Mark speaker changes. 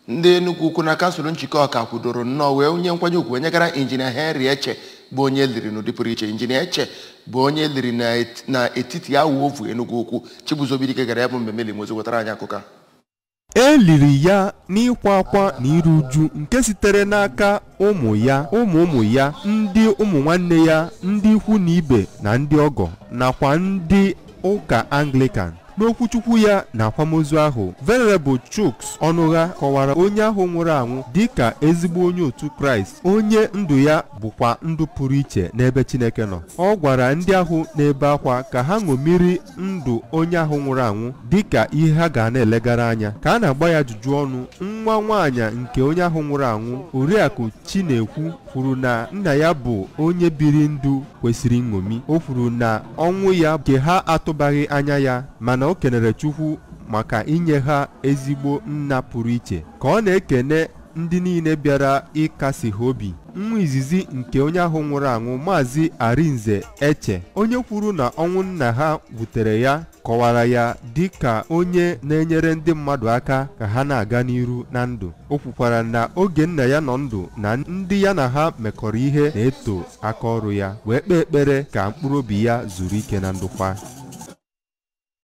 Speaker 1: ndị Enugu Ukwu na kansụl nchịkọ ọka kwudoro nnọọ wee onye nkwanye ugwu nyegara injinia Henry Eche bụ onye liri n'ụdị pụrụ iche. Injinia Eche bụ onye liri n'etiti awụ ovu Enugu Ukwu. Chibuzobirike gara ya bụ mmemme limozi wetara anyị akụkọ.
Speaker 2: E liri ya n'ịkwa akwa na iru uju nke sitere n'aka ụmụ ya, ndị ụmụ nwanne ya, ndị ikwu na ibe na ndị ọgọ nakwa ndị ụka Anglican. N'okwuchukwu ya na akwamozu ahụ, Venerable Chuks Ọnụgha kọwara onye ahụ nwụrụ anwụ dịka ezigbo onye otu Kraịst, onye ndụ ya bụkwa ndụ pụrụ iche n'ebe Chineke nọ. Ọ gwara ndị ahụ n'ebe akwa ka ha ṅomiri ndụ onye ahụ nwụrụ anwụ dịka ihe ha ga na-elegara anya. Ka a na-agba ya ajụjụ ọnụ, nwa nwaanyị nke onye ahụ nwụrụ anwụ, Oriakụ Chinekwu, kwuru na nna ya bụ onye biri ndụ kwesịrị nṅomi. O kwuru na ọnwụ ya nke ha atụbaghị anya ya, mana o kenere Chukwu maka inye ha ezigbo nna pụrụ iche. Ka ọ na-ekene ndị niile bịara ịkasi ha obi, nwa izizi nke onye ahụ nwụrụ anwụ, Maazị Arinze Eche, onye kwuru na ọnwụ nna ha wutere ya, kọwara ya dịka onye na-enyere ndị mmadụ aka ka ha na-aga n'iru na ndụ. O kwukwara na oge nna ya nọ ndụ na ndị ya na ha mekọrọ ihe na-eto aka ọrụ ya, wee kpee ekpere ka mkpụrụ obi ya zuru ike na ndokwa.